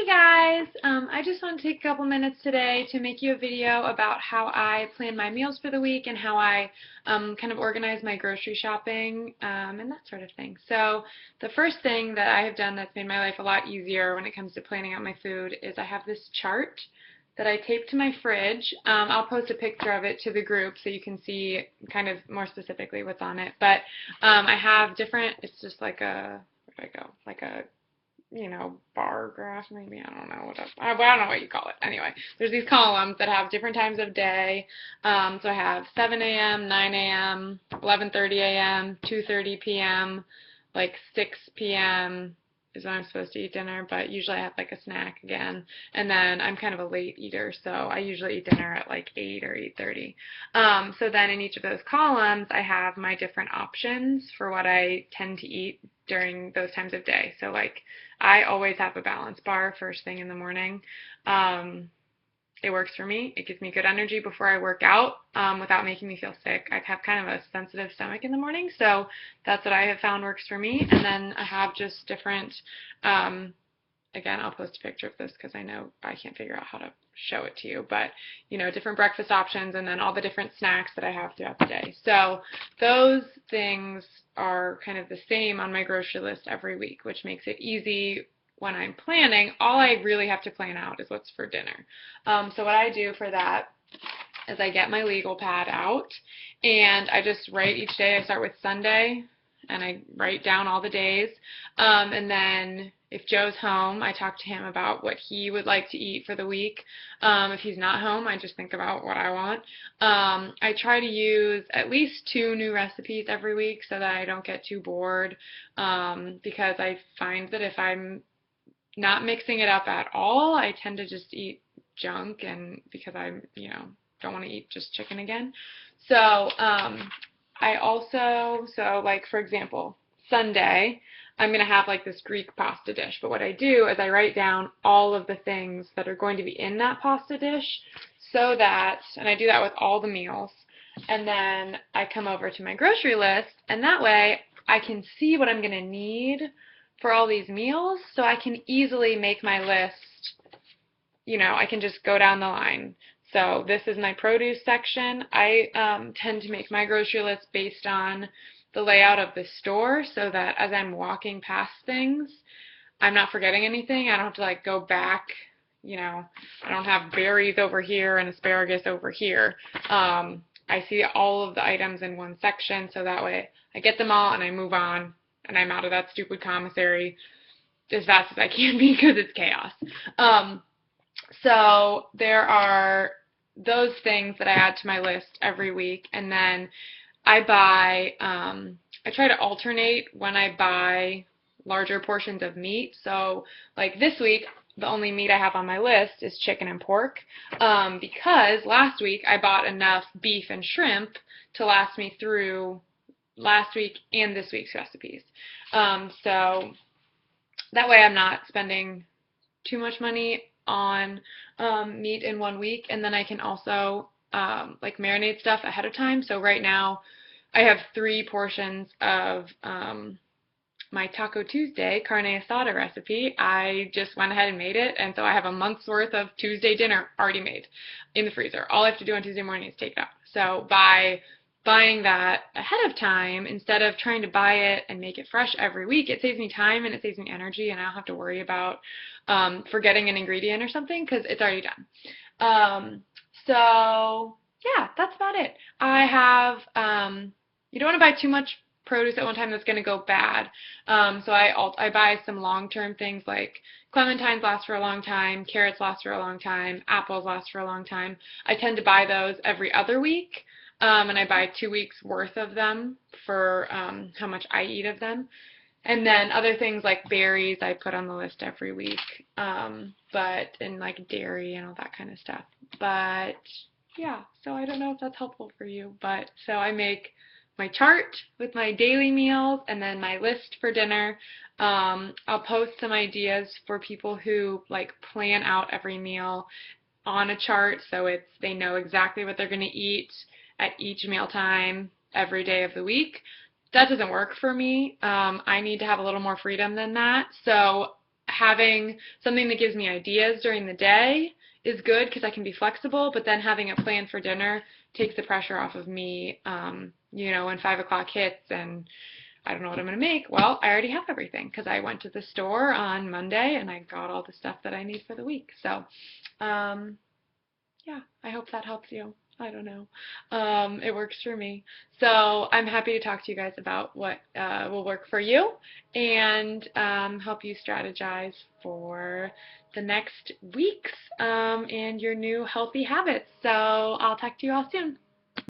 Hey guys! I just want to take a couple minutes today to make you a video about how I plan my meals for the week and how I kind of organize my grocery shopping and that sort of thing. So the first thing that I have done that's made my life a lot easier when it comes to planning out my food is I have this chart that I tape to my fridge. I'll post a picture of it to the group so you can see kind of more specifically what's on it. But I have different, it's just like a, where do I go? Like a bar graph maybe. I don't know I don't know what you call it. Anyway, there's these columns that have different times of day. So I have 7 a.m., 9 a.m., 11:30 a.m., 2:30 p.m., like 6 p.m. is when I'm supposed to eat dinner, but usually I have like a snack again. And then I'm kind of a late eater, so I usually eat dinner at like 8 or 8:30. So then in each of those columns, I have my different options for what I tend to eat during those times of day. So like I always have a balance bar first thing in the morning. It works for me. It gives me good energy before I work out without making me feel sick. I have kind of a sensitive stomach in the morning, so that's what I have found works for me. And then I have just different, again, I'll post a picture of this because I know I can't figure out how to show it to you, but different breakfast options and then all the different snacks that I have throughout the day. So those things are kind of the same on my grocery list every week, which makes it easy when I'm planning. All I really have to plan out is what's for dinner. So what I do for that is I get my legal pad out and I just write each day. I start with Sunday and I write down all the days. And then if Joe's home, I talk to him about what he would like to eat for the week. If he's not home, I just think about what I want. I try to use at least 2 new recipes every week so that I don't get too bored, because I find that if I'm not mixing it up at all, I tend to just eat junk, and because I'm, don't want to eat just chicken again. So I also, like for example, Sunday, I'm going to have like this Greek pasta dish, but what I do is I write down all of the things that are going to be in that pasta dish so that, and I do that with all the meals, and then I come over to my grocery list, and that way I can see what I'm going to need for all these meals, so I can easily make my list. I can just go down the line. So this is my produce section. I tend to make my grocery list based on the layout of the store so that as I'm walking past things, I'm not forgetting anything. I don't have to like go back. I don't have berries over here and asparagus over here. I see all of the items in one section, so that way I get them all and I move on and I'm out of that stupid commissary as fast as I can because it's chaos. So there are those things that I add to my list every week, and then I buy, I try to alternate when I buy larger portions of meat. So like this week, the only meat I have on my list is chicken and pork, because last week I bought enough beef and shrimp to last me through last week and this week's recipes. So that way I'm not spending too much money on meat in one week, and then I can also like marinate stuff ahead of time. So right now I have 3 portions of my Taco Tuesday carne asada recipe. I just went ahead and made it, and so I have a month's worth of Tuesday dinner already made in the freezer. All I have to do on Tuesday morning is take it out. So by buying that ahead of time, instead of trying to buy it and make it fresh every week, it saves me time and it saves me energy, and I don't have to worry about forgetting an ingredient or something because it's already done. So yeah, that's about it. I have, you don't want to buy too much produce at one time that's going to go bad. So I buy some long-term things like clementines last for a long time, carrots last for a long time, apples last for a long time. I tend to buy those every other week. And I buy 2 weeks worth of them for how much I eat of them. And then other things like berries I put on the list every week, and like dairy and all that kind of stuff. But yeah, so I don't know if that's helpful for you, but so I make my chart with my daily meals and then my list for dinner. I'll post some ideas for people who like plan out every meal on a chart so they know exactly what they're going to eat at each mealtime every day of the week. That doesn't work for me. I need to have a little more freedom than that. So having something that gives me ideas during the day is good because I can be flexible, but then having a plan for dinner takes the pressure off of me. When 5 o'clock hits and I don't know what I'm going to make, well, I already have everything because I went to the store on Monday and I got all the stuff that I need for the week. So, um, yeah, I hope that helps you. I don't know. It works for me. So I'm happy to talk to you guys about what will work for you and help you strategize for the next weeks and your new healthy habits. So I'll talk to you all soon.